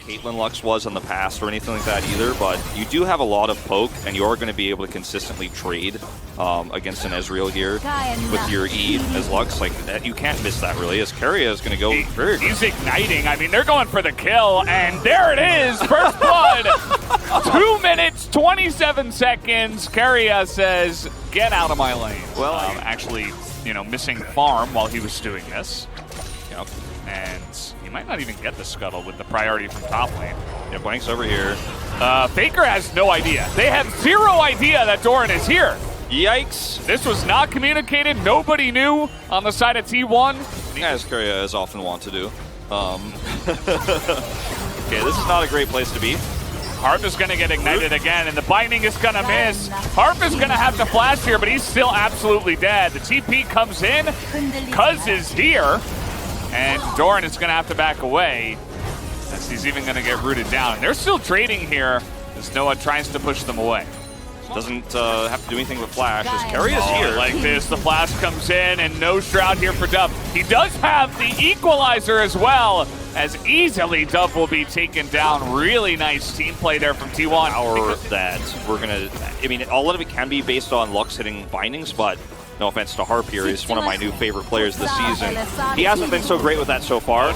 Caitlyn Lux was in the past or anything like that either, but you do have a lot of poke, and you are going to be able to consistently trade against an Ezreal here with your E as Lux. Like, that, you can't miss that, really, as Keria is going to go very He's igniting. I mean, they're going for the kill, and there it is, first blood. 2 minutes, 27 seconds. Keria says, get out of my lane. Well, actually, missing farm while he was doing this. Yep. And he might not even get the scuttle with the priority from top lane. Yeah, Blank's over here. Faker has no idea. They have zero idea that Doran is here. Yikes. This was not communicated. Nobody knew on the side of T1. As Keria is often want to do. Okay, this is not a great place to be. Harp is going to get ignited again, and the binding is going to miss. Harp is going to have to flash here, but he's still absolutely dead. The TP comes in. Cuz is here. And Doran is going to have to back away as he's even going to get rooted down. And they're still trading here as Noah tries to push them away. Doesn't have to do anything with flash as Keria's here. Like this, the flash comes in and no shroud here for Dove. He does have the equalizer as well, as easily Dove will be taken down. Really nice team play there from T1. Or that we're going to, I mean, all of it can be based on Lux hitting bindings, but no offense to Harp here, he's one of my new favorite players this season. He hasn't been so great with that so far.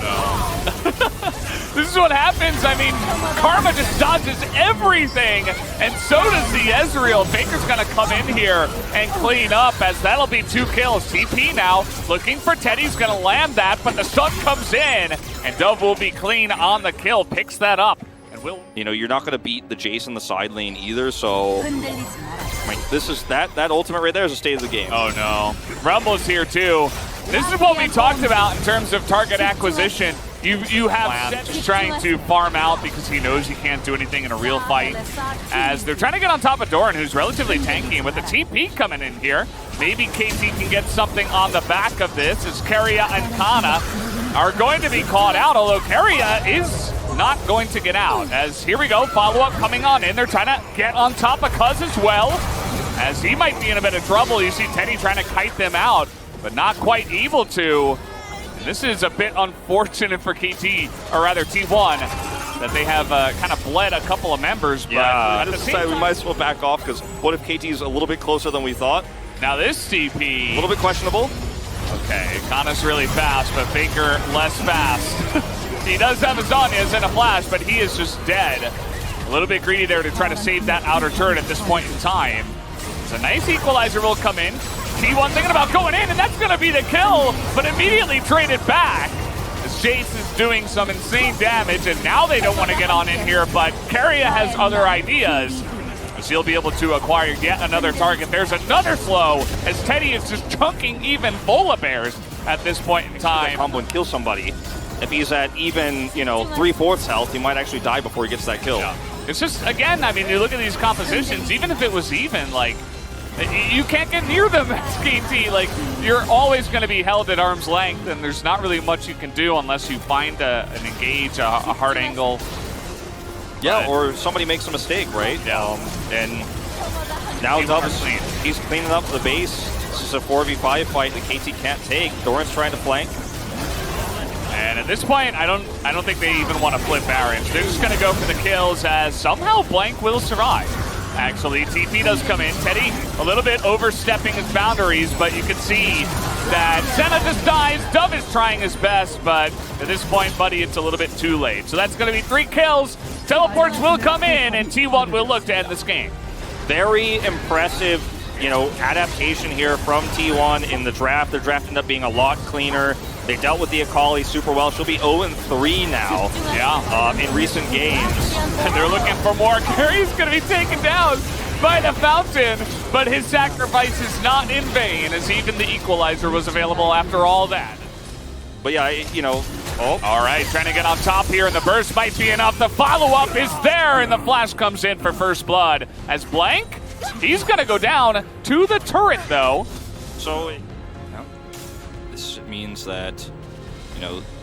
This is what happens. I mean, Karma just dodges everything, and so does the Ezreal. Faker's going to come in here and clean up, as that'll be 2 kills. TP now looking for Teddy's going to land that, but the sun comes in, and Dove will be clean on the kill, picks that up. And will, you're not going to beat the Jace in the side lane either, so this is that ultimate right there is the state of the game. Oh no, Rumble's here too. This is what we talked about in terms of target acquisition. You have Seth trying to farm out because he knows he can't do anything in a real fight, as they're trying to get on top of Doran, who's relatively tanky, and with the TP coming in here, maybe KT can get something on the back of this, as Keria and Kana are going to be caught out, although Keria is not going to get out, as here we go, follow-up coming on in. They're trying to get on top of Cuz as well, as he might be in a bit of trouble. You see Teddy trying to kite them out, but not quite able to. And this is a bit unfortunate for KT, or rather T1, that they have kind of bled a couple of members. But yeah, at the same time, we might as well back off, because what if KT's a little bit closer than we thought? Now this TP, a little bit questionable. Okay, Kana's really fast, but Faker less fast. He does have his Zanyas and a flash, but he is just dead. A little bit greedy there to try to save that outer turret at this point in time. So a nice equalizer will come in. T1 thinking about going in, and that's going to be the kill, but immediately traded back. As Jace is doing some insane damage, and now they don't want to get on in here, but Keria has other ideas. So he'll be able to acquire yet another target. There's another slow, as Teddy is just chunking even full of bears at this point in time. Combo and kill somebody. If he's at even, 3/4 health, he might actually die before he gets that kill. Yeah. It's just, again, I mean, you look at these compositions, even if it was even, like, you can't get near them as KT. Like, you're always going to be held at arm's length, and there's not really much you can do unless you find an engage, a hard angle. Yeah, or somebody makes a mistake, right? Yeah. And now Dove he's cleaning up the base. This is a 4v5 fight that KT can't take. Doran's trying to flank. And at this point, I don't think they even want to flip Barons. They're just going to go for the kills, as somehow Blank will survive. Actually, TP does come in. Teddy a little bit overstepping his boundaries, but you can see that Senna just dies. Dove is trying his best, but at this point, buddy, it's a little bit too late. So that's going to be 3 kills. Teleports will come in, and T1 will look to end this game. Very impressive, adaptation here from T1 in the draft. Their draft ended up being a lot cleaner. They dealt with the Akali super well. She'll be 0-3 now. Yeah. In recent games. And they're looking for more. Carrie's going to be taken down by the fountain, but his sacrifice is not in vain, as even the equalizer was available after all that. But yeah, All right, trying to get on top here, and the burst might be enough. The follow-up is there, and the flash comes in for first blood. As Blank, he's going to go down to the turret, though. So this means that,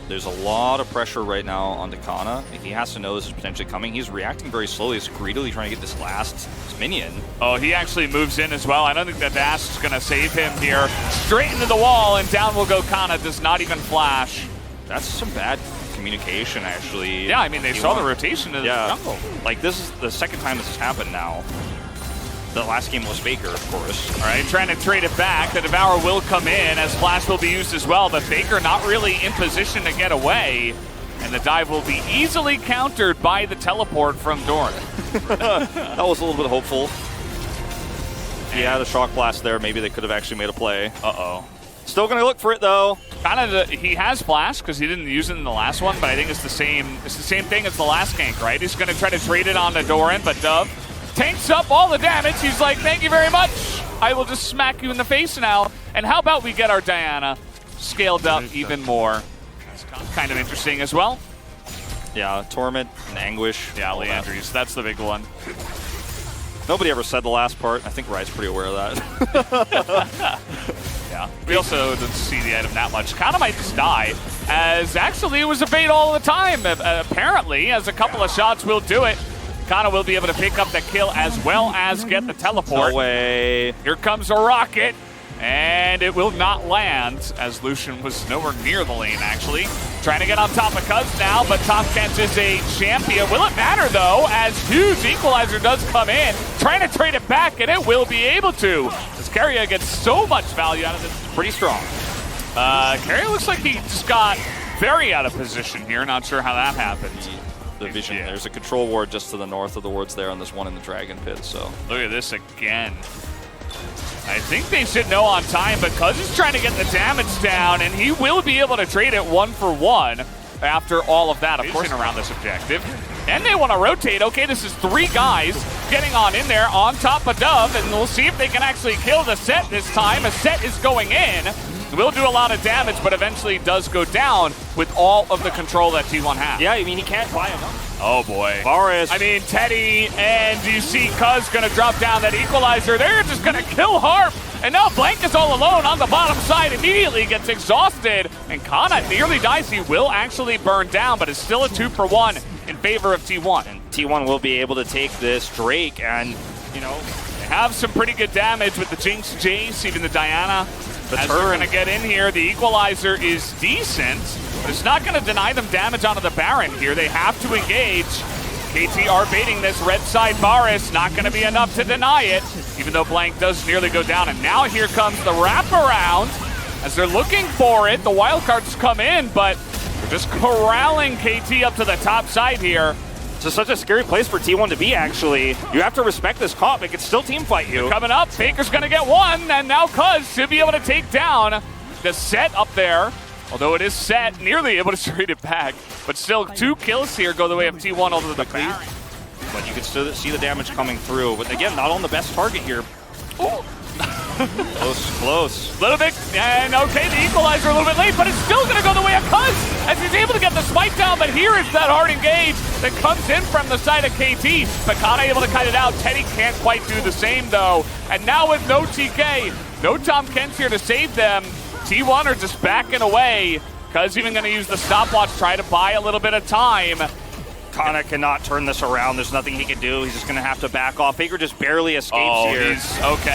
there's a lot of pressure right now on Kana. He has to know this is potentially coming. He's reacting very slowly. He's greedily trying to get this last minion. Oh, he actually moves in as well. I don't think that Dash is going to save him here. Straight into the wall, and down will go Kana. Does not even flash. That's some bad communication, actually. Yeah, I mean, they saw the rotation in the jungle. Like, this is the second time this has happened now. The last game was Faker, of course. All right, trying to trade it back. The Devour will come in as Flash will be used as well, but Faker not really in position to get away. And the dive will be easily countered by the teleport from Doran. That was a little bit hopeful. Yeah, the shock blast there. Maybe they could have actually made a play. Uh-oh. Still going to look for it, though. He has Flash because he didn't use it in the last one, but I think it's the same thing as the last gank, right? He's going to try to trade it onto Doran, but Dove tanks up all the damage. He's like, thank you very much. I will just smack you in the face now. And how about we get our Diana scaled up even more? It's kind of interesting as well. Yeah, Torment and Anguish. Yeah, Leandries, that's the big one. Nobody ever said the last part. I think Rye's pretty aware of that. Yeah. We also didn't see the item that much. Kana might just die, as actually it was a bait all the time, apparently, as a couple of shots will do it. Kana will be able to pick up the kill as well as get the teleport. No way. Here comes a rocket, and it will not land, as Lucian was nowhere near the lane, actually. Trying to get on top of Cuz now, but Tom Kent is a champion. Will it matter, though, as huge equalizer does come in, trying to trade it back, and it will be able to. As Carrier gets so much value out of this. Pretty strong. Carrier looks like he just got very out of position here. Not sure how that happened. The vision. Yeah. There's a control ward just to the north of the wards there on this one in the Dragon Pit, so. Look at this again. I think they should know on time, but Cuz is trying to get the damage down, and he will be able to trade it 1-for-1 after all of that. Of course, around this objective. And they want to rotate. Okay, this is 3 guys getting on in there on top of Dove, and we'll see if they can actually kill the Set this time. A Set is going in. Will do a lot of damage, but eventually does go down with all of the control that T1 has. Yeah, I mean, he can't buy enough. Oh, boy. Varus. I mean, Teddy, and you see Cuz going to drop down that equalizer. They're just going to kill Harp. And now Blank is all alone on the bottom side. Immediately gets exhausted. And Kana nearly dies. He will actually burn down, but it's still a 2-for-1 in favor of T1. And T1 will be able to take this Drake and, you know, have some pretty good damage with the Jinx, Jace, even the Diana. As they're going to get in here, the equalizer is decent, but it's not going to deny them damage onto the Baron here. They have to engage. KT are baiting this red side Varus. Not going to be enough to deny it, even though Blank does nearly go down. And now here comes the wraparound. As they're looking for it, the wildcards come in, but they're just corralling KT up to the top side here. This is such a scary place for T1 to be, actually. You have to respect this comp. It can still team fight you. They're coming up. Faker's going to get one, and now Cuz should be able to take down the Set up there. Although it is Set, nearly able to trade it back. But still, 2 kills here go the way of T1 over the Baron. But you can still see the damage coming through. But again, not on the best target here. Ooh. Close. A little bit, and okay, the equalizer a little bit late, but it's still going to go the way of Cuz as he's able to get the smite down, but here is that hard engage that comes in from the side of KT. But Kana able to cut it out. Teddy can't quite do the same, though. And now with no TK, no Tom Kent here to save them, T1 are just backing away. Cuz even going to use the stopwatch, try to buy a little bit of time. Kana cannot turn this around. There's nothing he can do. He's just going to have to back off. Faker just barely escapes here.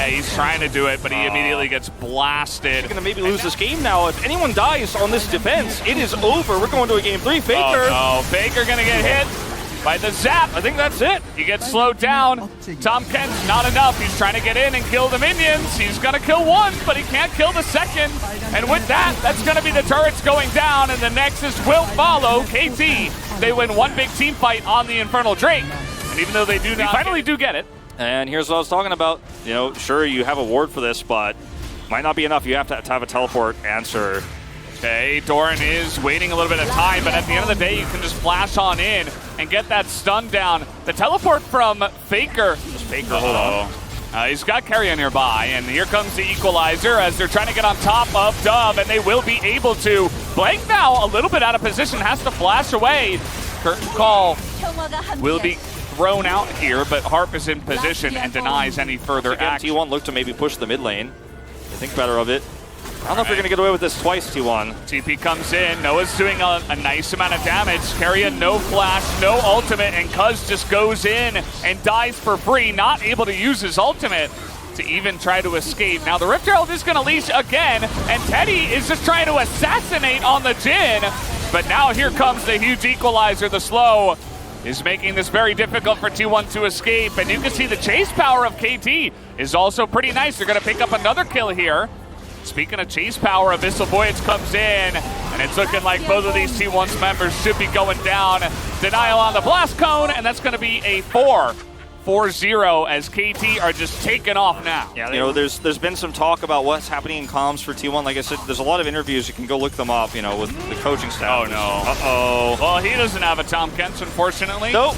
He's trying to do it, but he immediately gets blasted. He's going to maybe lose this game now. If anyone dies on this defense, it is over. We're going to a game 3. Faker. Oh, no. Faker going to get hit by the zap. I think that's it. He gets slowed down. Tom Kent's not enough. He's trying to get in and kill the minions. He's going to kill one, but he can't kill the second. And with that, that's going to be the turrets going down, and the Nexus will follow KT. They win one big team fight on the Infernal Drake. And even though they finally do get it. And here's what I was talking about. You know, sure, you have a ward for this, but might not be enough. You have to have a teleport answer. Okay, Doran is waiting a little bit of time, but at the end of the day, you can just flash on in and get that stun down. The teleport from Faker. Just Faker, hold on. He's got Carrion nearby, and here comes the equalizer as they're trying to get on top of Dove, and they will be able to. Blank now, a little bit out of position, has to flash away. Curtain call will be thrown out here, but Harp is in position and denies any further action. T1 look to maybe push the mid lane. They think better of it. I don't know if you're going to get away with this twice, T1. TP comes in. Noah's doing a nice amount of damage. Carrion, no flash, no ultimate, and Cuz just goes in and dies for free, not able to use his ultimate to even try to escape. Now the Rift Herald is going to leash again, and Teddy is just trying to assassinate on the Jhin. but now here comes the huge equalizer. The slow is making this very difficult for T1 to escape, and you can see the chase power of KT is also pretty nice. They're gonna pick up another kill here. Speaking of chase power, Abyssal Voyage comes in, and it's looking like both of these T1's members should be going down. Denial on the blast cone, and that's gonna be a 4-0 as KT are just taking off now. Yeah, you know, there's been some talk about what's happening in comms for T1. Like I said, there's a lot of interviews. You can go look them up, you know, with the coaching staff. Oh, no. Uh-oh. Well, he doesn't have a Tom Kent, unfortunately. Nope.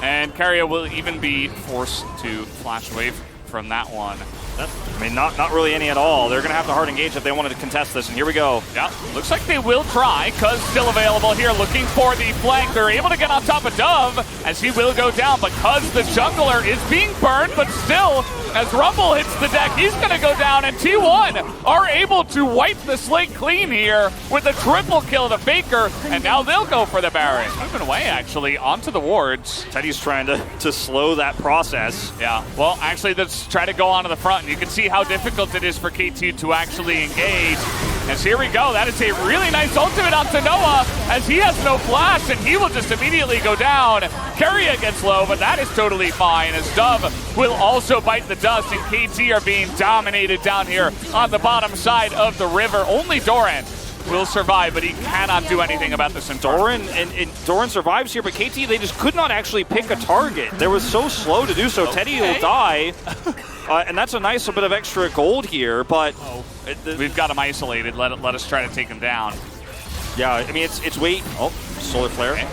And Carrier will even be forced to flash away from that one. I mean, not really any at all. They're going to have to hard engage if they wanted to contest this, and here we go. Yeah, looks like they will try. Cuz still available here, looking for the flank. They're able to get on top of Dove, as he will go down, but Cuz the jungler is being burned, but still, as Rumble hits the deck, he's going to go down, and T1 are able to wipe the slate clean here with a triple kill to Faker, and now they'll go for the Baron. Moving away, actually, onto the wards. Teddy's trying to slow that process. Yeah, well, actually, let's try to go onto the front. You can see how difficult it is for KT to actually engage. As here we go, that is a really nice ultimate onto Noah, as he has no flash, and he will just immediately go down. Carrier gets low, but that is totally fine, as Dove will also bite the dust, and KT are being dominated down here on the bottom side of the river. Only Doran will survive, but he cannot do anything about this. Doran Doran survives here, but KT, they just could not actually pick a target. They were so slow to do so. Teddy will die, and that's a nice bit of extra gold here, but... we've got him isolated. Let us try to take him down. Yeah, I mean, it's wait. Oh, solar flare. Okay.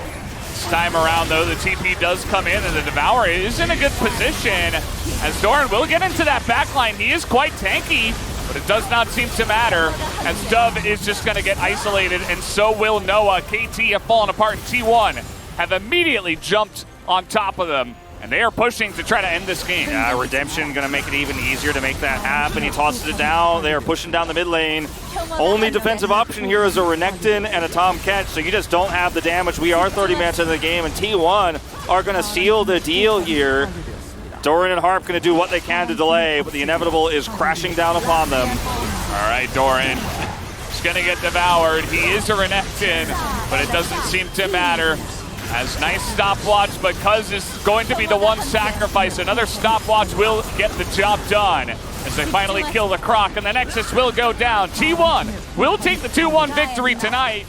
This time around, though, the TP does come in, and the Devourer is in a good position, as Doran will get into that backline. He is quite tanky, but it does not seem to matter, as Dove is just going to get isolated, and so will Noah. KT have fallen apart, and T1 have immediately jumped on top of them, and they are pushing to try to end this game. Yeah, Redemption going to make it even easier to make that happen. He tosses it down. They are pushing down the mid lane. Only defensive option here is a Renekton and a Tom Kent, so you just don't have the damage. We are 30 minutes into the game, and T1 are going to seal the deal here. Doran and Harp going to do what they can to delay, but the inevitable is crashing down upon them. All right, Doran is going to get devoured. He is a Renekton, but it doesn't seem to matter. As nice stopwatch, but Cuz is going to be the one sacrifice. Another stopwatch will get the job done, as they finally kill the Croc, and the Nexus will go down. T1 will take the 2-1 victory tonight.